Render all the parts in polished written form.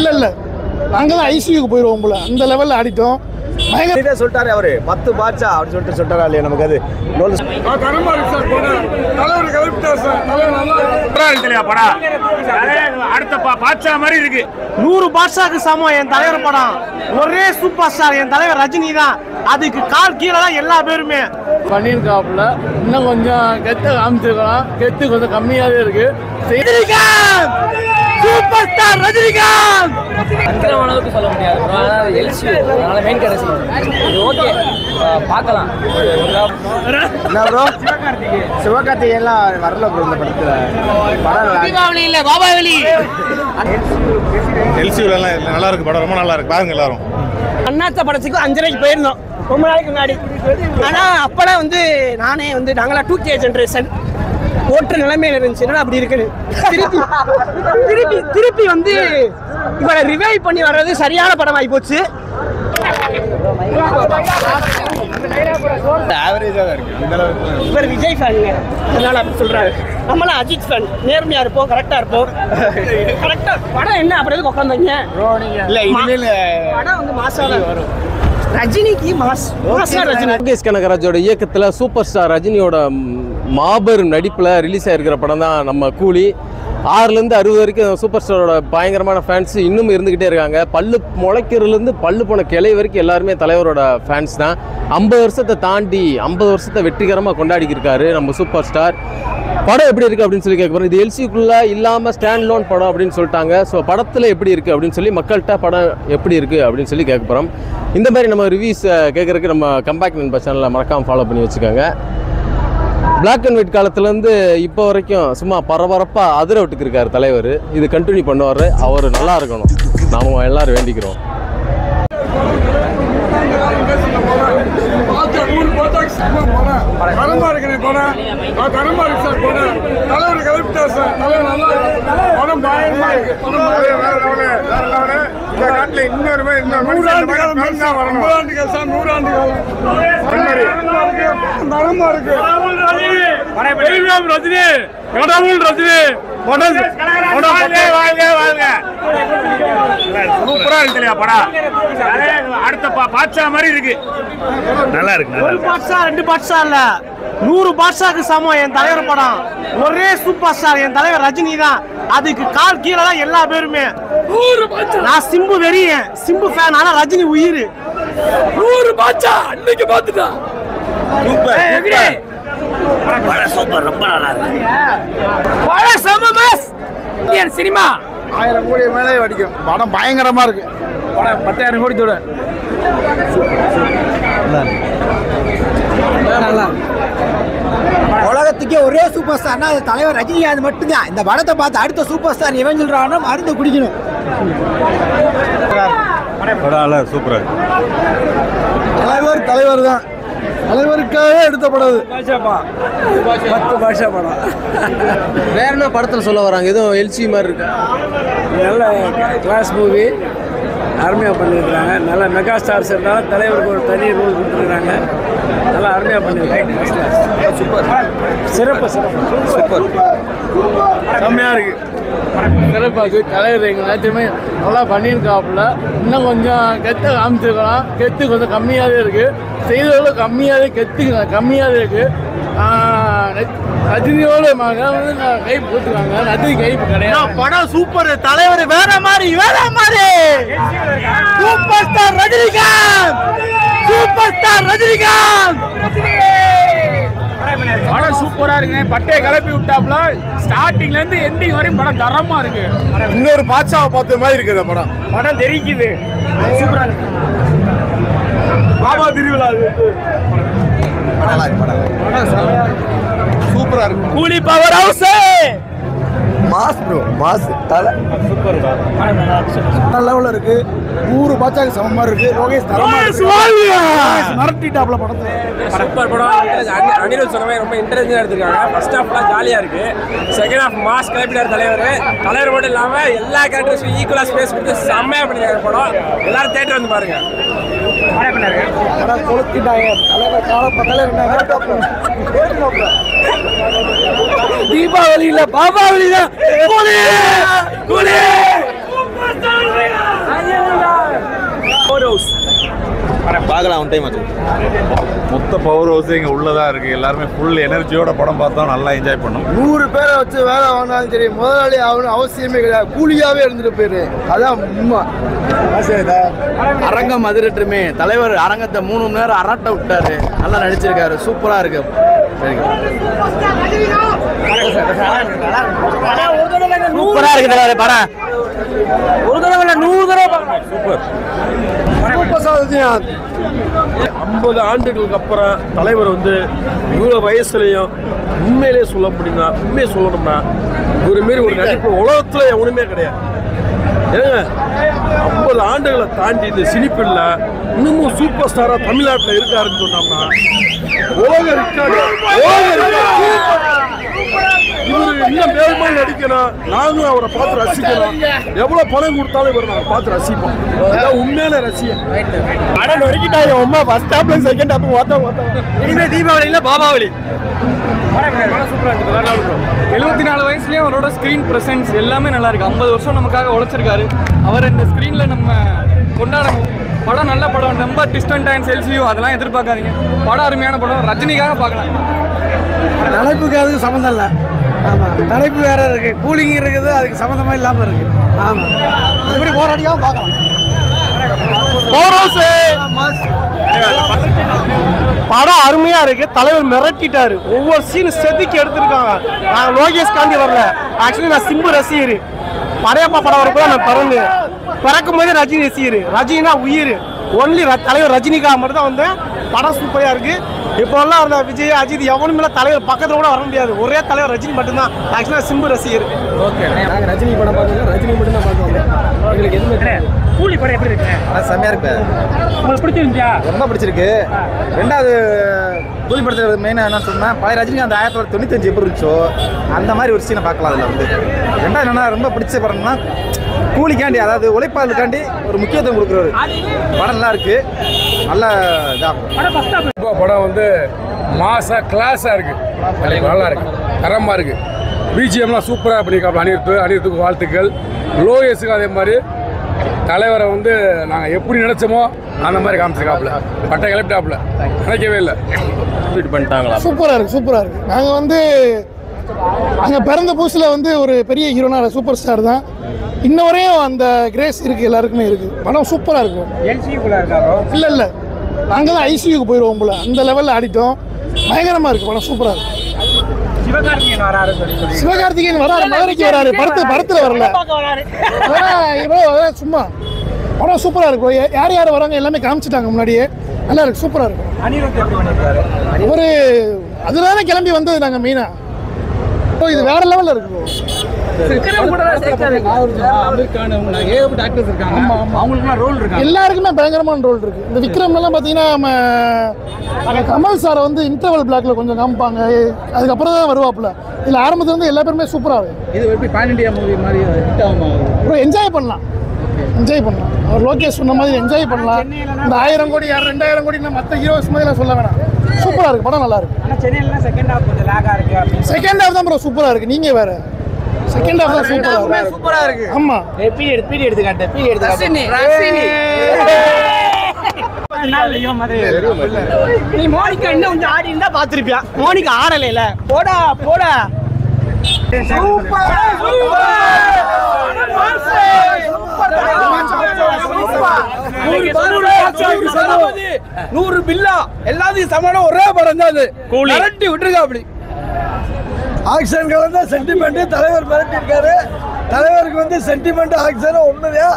இல்ல நாங்கதான் ஐசியூக்கு போயிருவோம் போல அந்த லெவல்ல ஆடிட்டோம். சொல்லிட்டாரு அவரு 10 பாட்சா அப்படின்னு சொல்லிட்டாரா இல்லையா நமக்கு அது அடுத்த பாட்சா மாதிரி இருக்கு. 100 பாட்சாக்கு சமம் என் தலைவர் படம். ஒரே சூப்பர் ஸ்டார் என் தலைவர் ரஜினி தான். அதுக்கு கால் கீழே தான் எல்லா பேருமே பண்ணிருக்காப்புல. இன்னும் கொஞ்சம் கெத்த காமிச்சிருக்கலாம். கெத்து கொஞ்சம் கம்மியாவே இருக்கு. சூப்பர் ஸ்டார் ரஜினிகாந்த் அளவுக்கு சொல்ல முடியாது. பார்க்கலாம். சிவகார்த்திகேயன்லாம் வரல ப்ரோ இந்த படத்துல. தீபாவளி இல்ல பாபாவளி. எல்சியூலாம் நல்லா இருக்கு படம். ரொம்ப நல்லா இருக்கு. பாருங்க எல்லாரும். அண்ணாத்த படத்துக்கு 5:30 போயிருந்தோம் ரொம்ப நாளைக்கு முன்னாடி. ஆனா அப்பெல்லாம் நானே நாங்களாம் 2K ஜெனரேஷன் ஓட்டுற நிலைமையில இருந்துச்சு. அப்படி இருக்குது. திருப்பி இவரை ரிவைவ் பண்ணி வர்றது சரியான படம் ஆகி போச்சு. இவர் விஜய் ஃபேனுங்க, அதனால அப்படி சொல்றாரு. நம்மளாம் அஜித் ஃபேன். நேர்மையா இருப்போம், கரெக்டா இருப்போம். கரெக்டா படம் என்ன அப்படி எதுக்கு உட்காந்தீங்க? படம் மாசா வரும். ரஜினிக்கு மாசா ரஜினி. லோகேஷ் கனகராஜோட இயக்கத்தில் சூப்பர் ஸ்டார் ரஜினியோட மாபெரும் நடிப்பில் ரிலீஸ் ஆகிருக்கிற படம் தான் நம்ம கூலி. 6லேருந்து 60 வரைக்கும் சூப்பர் ஸ்டாரோட பயங்கரமான ஃபேன்ஸ் இன்னும் இருந்துக்கிட்டே இருக்காங்க. பல்லு முளைக்கிறதுலேருந்து பல்லு போன கிளை வரைக்கும் எல்லாருமே தலைவரோட ஃபேன்ஸ் தான். 50 வருஷத்தை தாண்டி 50 வருஷத்தை வெற்றிகரமாக கொண்டாடிக்கிருக்காரு நம்ம சூப்பர் ஸ்டார். படம் எப்படி இருக்குது அப்படின்னு சொல்லி கேட்க போகிறோம். இது எல்சிக்குள்ளே இல்லாமல் ஸ்டாண்ட் லோன் படம் அப்படின்னு சொல்லிட்டாங்க. ஸோ படத்தில் எப்படி இருக்குது அப்படின்னு சொல்லி மக்கள்கிட்ட படம் எப்படி இருக்குது அப்படின்னு சொல்லி கேட்க போகிறோம். இந்த மாதிரி நம்ம ரிவ்யூஸ் கேட்குறதுக்கு நம்ம கம்பேக் நண்பா சேனலில் மறக்காமல் ஃபாலோ பண்ணி வச்சுக்கோங்க. பிளாக் அண்ட் ஒயிட் காலத்துலேருந்து இப்போ வரைக்கும் சும்மா பரபரப்பாக அதிர விட்டுக்கு இருக்கார் தலைவர். இது கண்டினியூ பண்ணுவார். அவர் நல்லா இருக்கணும், நாம் எல்லோரும் வேண்டிக்கிறோம். சூப்பரா இருக்கு படம். அடுத்த பாட்சா மாதிரி இருக்கு. நல்லா இருக்கு. 1 பாட்சா 2 பாட்சா இல்ல, 100 பாட்சாக்கு சமம் என் தலைவர் படம். ஒரே சூப்பர் ஸ்டார் என் தலைவர் ரஜினி தான். அதுக்கு கால் கீழே தான் எல்லா பேருமே. நான் சிம்பு வெறியன், சிம்பு ஃபேன். ஆனா ரஜினி உயிர். 100 பாட்சா இன்னைக்கு பாத்துட்டான். சூப்பர், ரொம்ப நல்லா இருக்கு. சினிமா 1000 கோடி மேலே வடிக்கும். படம் பயங்கரமா இருக்கு. படம் 10,000 கோடி தோட உலகத்துக்கே ஒரே சூப்பர் ஸ்டார்னா அது தலைவர் ரஜினிகாந்த் மட்டும்தான். இந்த படத்தை பார்த்து அடுத்த சூப்பர் ஸ்டார் எவன் சொல்றானோ மருந்து குடிக்கணும். சூப்பர். தலைவர் தான். தலைவருக்காக எடுத்த படம். 10 பாஷா படம். வேற என்ன படத்தில் சொல்ல வராங்க? எதுவும் எல்சி மாதிரி இருக்கு. நல்ல கிளாஸ் மூவி அருமையாக பண்ணியிருக்கிறாங்க. நல்ல மெகா ஸ்டார்ஸ் இருந்தாலும் தலைவருக்கு ஒரு தனி ரோல் கொடுத்துருக்குறாங்க. நல்லா அருமையாக பண்ணியிருக்காங்க. சூப்பர், சிறப்பு சூப்பர், செம்மையாக இருக்கு. சிறப்பாக தலைவர் எங்கள் எல்லாத்தையுமே நல்லா பண்ணியிருக்காப்புல. இன்னும் கொஞ்சம் கெத்த காமிச்சிருக்கலாம். கெத்து கொஞ்சம் கம்மியாகவே இருக்குது. செய்தவர்களும் கம்மியாகவே கெத்து கம்மியாகவே இருக்குது. ரஜினியோட கை போட்டுருக்காங்க. ரஜினி கை கிடையாது. படம் சூப்பர். தலைவர் வேற மாதிரி super star Rajinikanth. Super star Rajinikanth. படம் சூப்பராக இருக்குங்க. பட்டையை கிளப்பி விட்டாப்புல. ஸ்டார்டிங்ல இருந்து எண்டிங் வரையும் படம் தரமா இருக்கு. இன்னொரு பாட்சாவை பார்த்த மாதிரி இருக்குது படம் தெரிக்குது. சூப்பரா இருக்கு. பாபா திருவிழா சூப்பரா இருக்கு. கூலி power house mass bro, mass தலை. சூப்பர். நல்ல லெவலில் இருக்கு. 100 பாட்சாக்கு சமமா இருக்கு. லோகேஷ் மிரட்டிட்டாப்ல படத்தை. சூப்பர் படம். அனிருத் சொன்ன மாதிரி ரொம்ப இன்ட்ரெஸ்டிங்காக எடுத்துருக்காங்க. ஃபர்ஸ்ட் ஹாஃப்லாம் ஜாலியாக இருக்கு. செகண்ட் ஹாஃப் மாஸ் கிளப்பிட்டார் தலைவர். தலைவர் மட்டும் இல்லாமல் எல்லா கேரக்டர்ஸும் ஈக்குவலாக ஸ்பேஸ் கொடுத்து செம்மையாக பண்ணிருக்காங்க படம். எல்லாரும் தேட்டர் வந்து பாருங்க. படம் கொளுத்திட்டாங்க. தலைவர் காலப்பட்டாலே தீபாவளி இல்ல பாபாவளி தான். பார்க்கலாம் ஒன் டைம் ஆச்சு. மொத்த பவர் ஹவுஸ் இங்கே உள்ளதாக இருக்குது. எல்லாருமே ஃபுல் எனர்ஜியோட படம் பார்த்தோம், நல்லா என்ஜாய் பண்ணோம். 100 பேரை வச்சு வேலை வாங்கினாலும் சரி, முதலாளி ஆகணும் அவசியமே கிடையாது. கூலியாவே இருந்துட்டு போயிரு. அதான் உண்மை. அரங்கம் அதிரட்டுமே. தலைவர் அரங்கத்தை 3 மணி நேரம் அரட்ட விட்டாரு. நல்லா நடிச்சிருக்காரு. சூப்பரா இருக்கு. சூப்பரா இருக்கு தலைவர் படம். ஒரு தடவை 100 தடவை பார்க்கலாம். சூப்பர். 50 ஆண்டுகளுக்கு அப்புறம் தலைவர் வந்து இவ்வளோ வயசுலையும் உண்மையிலே சொல்ல முடியும்னா, உண்மையை சொல்லணும்னா ஒரு மாரி ஒரு நடிப்பு உலகத்தில் எவனுமே கிடையாது. ஏங்க 50 ஆண்டுகளை தாண்டி இந்த சினிப்பில் இன்னமும் சூப்பர் ஸ்டாராக தமிழ்நாட்டில் இருக்காருன்னு சொன்னோம்னா உலக இருக்காது. இவர் இன்னும் மேல்மா நடிக்கணும். நானும் அவரை பார்த்து ரசிக்கணும். எவ்வளோ பணம் கொடுத்தாலும் இவர் நாங்கள் பார்த்து ரசிப்போம். அதான் உண்மையான ரசிகன். படம் நொறுக்கிட்டாங்க அம்மா. ஃபர்ஸ்ட் ஹாப்ல செகண்ட் ஹாப் ஓட்டம் இனிமே தீபாவளி இல்ல பாபாவளி. 74 வயசுலயும் அவரோட ஸ்கிரீன் பிரசன்ஸ் எல்லாமே நல்லா இருக்கு. 50 வருஷம் நமக்காக உழைச்சிருக்காரு. அவர் இந்த ஸ்கிரீன்ல நம்ம கொண்டாடணும். படம் நல்ல படம். ரொம்ப டிஸ்டன்ட் அண்ட் செல்ஃபியும் அதெல்லாம் எதிர்பார்க்காதீங்க. படம் அருமையான படம். ரஜினிக்காக பார்க்கலாம். தலைப்புக்கு அதுக்கு சம்மந்தம் இல்லை. ஆமாம், தலைப்பு வேற இருக்கு. கூலிங் இருக்குது, அதுக்கு சம்மந்தமாக இல்லாமல் இருக்கு. ஆமாம், இப்படி போராடியாக பார்க்கலாம். படம் அருமையா இருக்கு. தலைவர் மிரட்டிட்டாரு. ஒவ்வொரு சீனும் செதுக்கி எடுத்திருக்காங்க. நான் லோகேஷ் காந்தி வரல. ஆக்சுவலி நான் சிம்பு ரசிகர். படையப்பா படம் வரப்போ நான் பிறக்கும் போதே ரஜினி ரசிகர். ரஜினினா உயிர். ஒன்லி தலைவர் ரஜினிக்காக மட்டும் தான் வந்தேன். படம் சூப்பரா இருக்கு. இப்போ எல்லாம் அந்த விஜய் அஜித் எவனுமே தலைவர் பக்கத்துல கூட வர முடியாது. ஒரே தலைவர் ரஜினி மட்டும்தான். ஆக்சுவலா சிம்பு ரசிகர். ஓகே, நாங்கள் ரஜினி படம் பார்த்தோம். ரஜினி மட்டும் தான் பார்த்தோம். எங்களுக்கு எதுவுமே கூலி படம் எப்படி இருக்கு? செம்மையா இருக்கு. உங்களுக்கு பிடிச்சிருந்துச்சா? ரொம்ப பிடிச்சிருக்கு. ரெண்டாவது கூலி படத்தில் மெயினாக என்ன சொன்னால், பழைய ரஜினி அந்த 1995 எப்படி இருந்துச்சோ அந்த மாதிரி ஒரு சீனை பார்க்கலாம் அதில் வந்து. ரெண்டாவது என்னன்னா ரொம்ப பிடிச்ச படம்னா கூலிக்காண்டி, அதாவது உழைப்பாளருக்காண்டி ஒரு முக்கியத்துவம் கொடுக்குறாரு. படம் நல்லா இருக்கு. நல்ல இதாக படம் வந்து மாசா கிளாஸாக இருக்கு. நல்லா இருக்கு. தரமாக இருக்கு. பிஜிஎம்லாம் சூப்பராக பண்ணியிருக்காப்புல. அனிருத்துக்கு வாழ்த்துக்கள். லோகேஸுக்கு அதே மாதிரி தலைவரை வந்து நாங்கள் எப்படி நினைச்சோமோ அந்த மாதிரி காமிச்சிருக்காப்புல. பட்டை கிளப்பிட்டாப்புல. நினைக்கவே இல்லை. பண்ணிட்டாங்களா? சூப்பராக இருக்குது. சூப்பராக இருக்குது. நாங்கள் வந்து அங்கே பிறந்த புதுசில் வந்து ஒரு பெரிய ஹீரோனா சூப்பர் ஸ்டார் தான். இன்ன வரையும் அந்த கிரேஸ் இருக்குது, எல்லாருக்குமே இருக்குது. படம் சூப்பராக இருக்கும். இல்லை இல்லை, நாங்கள் தான் ஐசியூக்கு போயிடுவோம் போல. அந்த லெவலில் ஆடிட்டோம். பயங்கரமாக இருக்குது. படம் சூப்பராக இருக்குது. சிவகார்த்திகேயன் வராரு. மதுரைக்கு வராரு. படத்தில் வரல. சும்மா படம் சூப்பராக இருக்கும். யார் யார் வராங்க எல்லாமே காமிச்சிட்டாங்க முன்னாடியே. நல்லா இருக்கு. சூப்பராக இருக்கும். ஒரு அதுதானே கிளம்பி வந்தது நாங்கள் மெயினாக. இது வேற லெவலில் இருக்கு. எல்லாருக்குமே பயங்கரமான ரோல் இருக்கு. இந்த விக்ரம்லாம் பார்த்தீங்கன்னா நம்ம கமல் சாரை வந்து இன்டர்வல் பிளாக்ல கொஞ்சம் காமிப்பாங்க. அதுக்கப்புறம் தான் வருவாப்புல. இதில் ஆரம்பத்துல வந்து எல்லா பேருமே சூப்பராக இருக்கும். இது எப்படி பேன் இண்டியா மூவி மாதிரி என்ஜாய் பண்ணலாம். அவர் லோகேஷ் சொன்ன மாதிரி என்ஜாய் பண்ணலாம். இந்த 1000 கோடி 2000 கோடி மற்ற ஹீரோஸ் மாதிரி சொல்ல வேணாம். சூப்பராக இருக்கு. படம் நல்லா இருக்கு. செகண்ட் ஹாஃப் தான் ப்ரோ சூப்பராக இருக்கு. நீங்க வேற செகண்ட் ஹாஃப் தான் சூப்பராக இருக்கு. ஆமா, பீடி எடுத்து காட்டு. நீ மோனிகா இன்னும் கொஞ்சம் ஆடி இருந்தா பாத்துருப்பியா? மோனிகா ஆடல. போடா போடா. 100 பில்லா எல்லாத்தையும் சமான ஒரே படம் தான் அது. மிரட்டி விட்டுருக்கா. அப்படி ஆக்ஷன் கலந்த சென்டிமெண்ட். தலைவர் மிரட்டி இருக்காரு. தலைவருக்கு வந்து சென்டிமெண்ட் ஆக்ஷன் ஒண்ணுதா.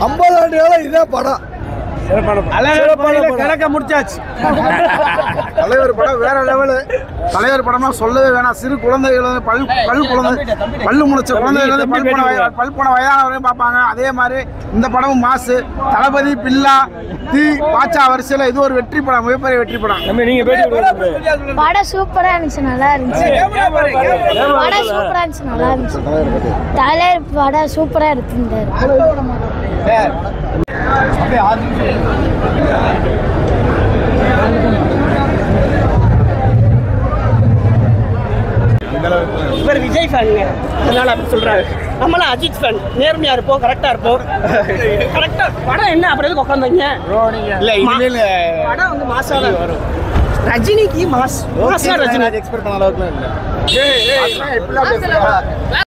50 ஆண்டு காலம் இதே படம். கணக்க முடிச்சாச்சு. தலைவர் படம் வேற லெவலு. தலைவர் படம்னா சொல்லவே வேணாம். சிறு குழந்தைகள் பல்லு முளைச்ச குழந்தைகள் பல் போன வயதானவரையும் பார்ப்பாங்க. அதே மாதிரி இந்த படமும் மாசு. தளபதி, பில்லா, தீ, பாச்சா வரிசையில் இது ஒரு வெற்றி படம். மிகப்பெரிய வெற்றி படம். படம் சூப்பரா இருந்துச்சு. நல்லா இருந்துச்சு. படம் சூப்பரா இருந்துச்சு. நல்லா இருந்துச்சு. தலைவர் படம் சூப்பரா இருந்தாரு. இந்த இவர் விஜய் ஃபேனுங்க, அதனால அப்படி சொல்றாரு. நம்மளாம் அஜித் ஃபேன், நேர்மையா இருப்போம், கரெக்டா இருப்போம். கரெக்டா படம் என்ன அப்படி எதுக்கு உட்காந்தீங்க? படம் வந்து மாசா தான் வரும். ரஜினிக்கு மாசா ரஜினி எக்ஸ்பெக்ட் பண்ண அளவுக்கு இல்லை.